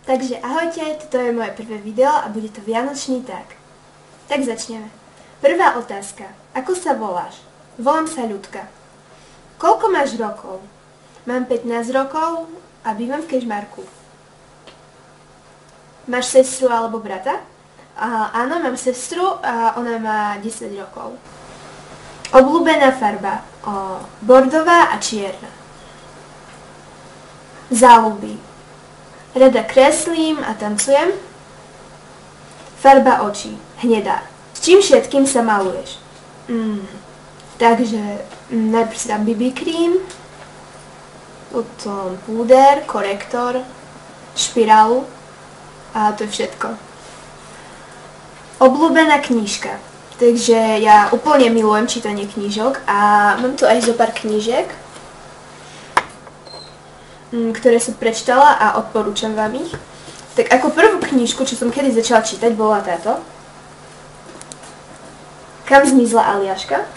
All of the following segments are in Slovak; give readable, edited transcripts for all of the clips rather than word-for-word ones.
Takže ahojte, toto je moje prvé video a bude to vianočný tak. Tak začneme. Prvá otázka. Ako sa voláš? Volám sa Ľudka. Koľko máš rokov? Mám 15 rokov a bývam v Kežmarku. Máš sestru alebo brata? Áno, mám sestru a ona má 10 rokov. Obľúbená farba? Bordová a čierna. Záľuby. Rada kreslím a tancujem. Farba očí. Hnedá. S čím všetkým sa maluješ? Takže najprv si dám BB cream, potom púder, korektor, špirálu a to je všetko. Obľúbená knižka. Takže ja úplne milujem čítanie knížok a mám tu aj zo pár knížek, ktoré som prečítala a odporúčam vám ich. Tak ako prvú knižku, čo som kedy začala čítať, bola táto. Kam zmizla Aliaška.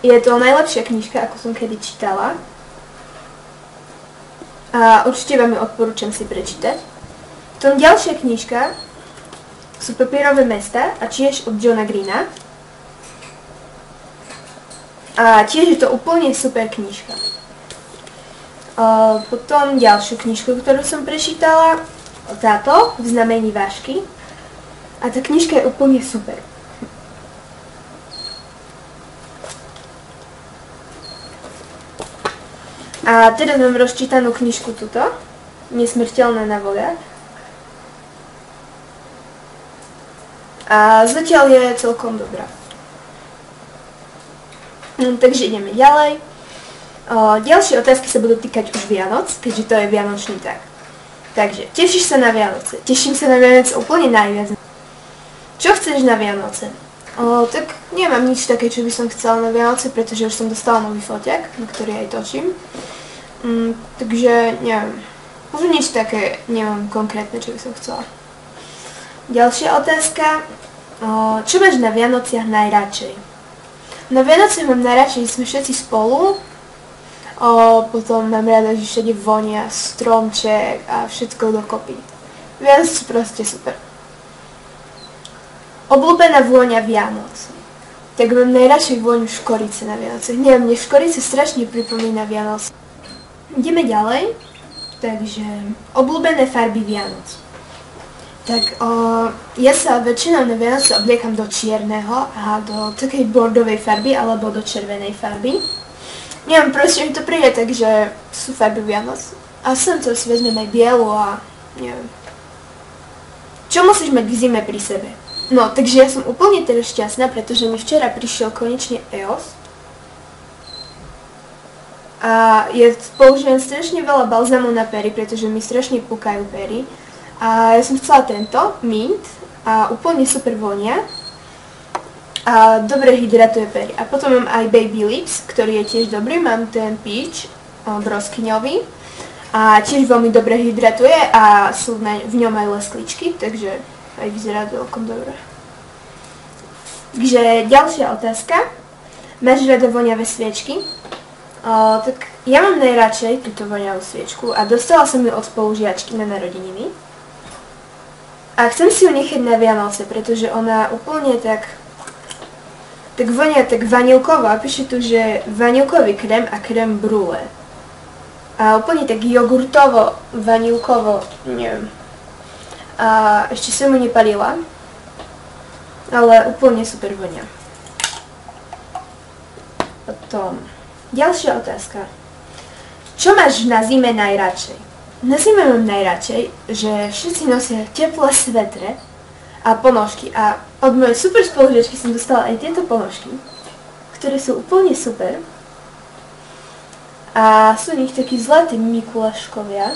Je to najlepšia knižka, ako som kedy čítala. A určite vám ju odporúčam si prečítať. Potom ďalšia knižka sú Papierové mesta a tiež od Johna Greena. A tiež je to úplne super knižka. Potom ďalšiu knižku, ktorú som prečítala, táto, V znamení vášky. A tá knižka je úplne super. A teraz mám rozčítanú knižku tuto, Nesmrteľná na vodách. A zatiaľ je celkom dobrá. Takže ideme ďalej. Ďalšie otázky sa budú týkať už Vianoc, keďže to je vianočný tak. Takže, tešíš sa na Vianoce? Teším sa na Vianoce úplne najviac. Čo chceš na Vianoce? Tak nemám nič také, čo by som chcela na Vianoce, pretože už som dostala nový foťák, na ktorý aj točím. Takže, neviem. Možno nič také nemám konkrétne, čo by som chcela. Ďalšia otázka. Čo máš na Vianociach najradšej? Na Vianoce mám najradšej, že sme všetci spolu. Potom mám rada, že všade vonia, stromček a všetko dokopy. Vianoce sú proste super. Obľúbená vôňa Vianoc. Tak mám najradšej vôňu škorice na Vianoce. Neviem, mne škorice strašne pripomína Vianoce. Ideme ďalej. Takže, obľúbené farby Vianoc. Tak ja sa väčšinou na Vianoce obliekam do čierneho a do takej bordovej farby alebo do červenej farby. Neviem, proste mi to príde, takže sú farby Vianoc. A sem to si vezmem aj bielu a neviem. Čo musíš mať k zime pri sebe? No, takže ja som úplne teraz šťastná, pretože mi včera prišiel konečne EOS. A používam strašne veľa balzámu na pery, pretože mi strašne púkajú pery. A ja som chcela tento, mint, a úplne super vonia. A dobre hydratuje pery. A potom mám aj Baby Lips, ktorý je tiež dobrý. Mám ten Peach, broskyňový. A tiež veľmi dobre hydratuje a sú v ňom aj leskličky, takže aj vyzerá celkom dobre. Takže ďalšia otázka. Máš rada voňavé sviečky? Tak ja mám najradšej túto voňavú sviečku a dostala som ju od spolužiačky na narodeniny. A chcem si ju nechať na Vianoce, pretože ona úplne tak vonia tak vanilkovo a píše tu, že vanilkový krém a krém brûlé. A úplne tak jogurtovo, vanilkovo, neviem. A ešte som ju nepalila, ale úplne super vonia. Potom, ďalšia otázka. Čo máš na zime najradšej? Na zime mám najradšej, že všetci nosia teplé svetre a ponožky. A od mojej super spolužiačky som dostala aj tieto ponožky, ktoré sú úplne super. A sú v nich takí zlatí Mikuláškovia.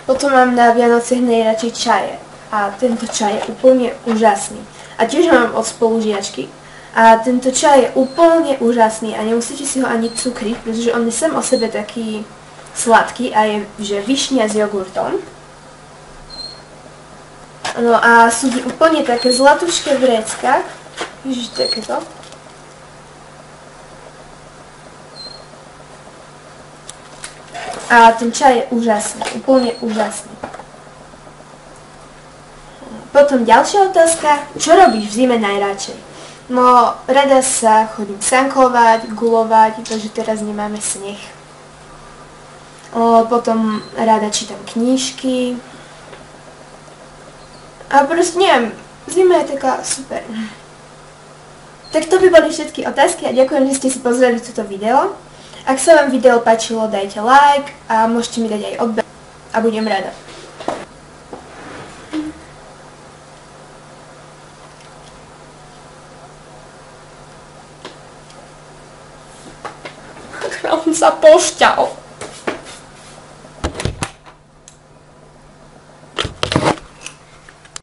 Potom mám na Vianoce najradšej čaje. A tento čaj je úplne úžasný. A tiež mám od spolužiačky. A tento čaj je úplne úžasný a nemusíte si ho ani cukriť, pretože on je sám o sebe taký sladký a je, že višňa s jogurtom. No a sú úplne také zlatučké vrecká. Ježiš, takéto. A ten čaj je úžasný, úplne úžasný. Potom ďalšia otázka, čo robíš v zime najradšej? No, rada sa chodím sankovať, gulovať, pretože teraz nemáme sneh. Potom rada čítam knížky. A proste neviem, zima je taká super. Tak to by boli všetky otázky a ďakujem, že ste si pozreli toto video. Ak sa vám video páčilo, dajte like a môžete mi dať aj odber a budem rada. On sa pošťal.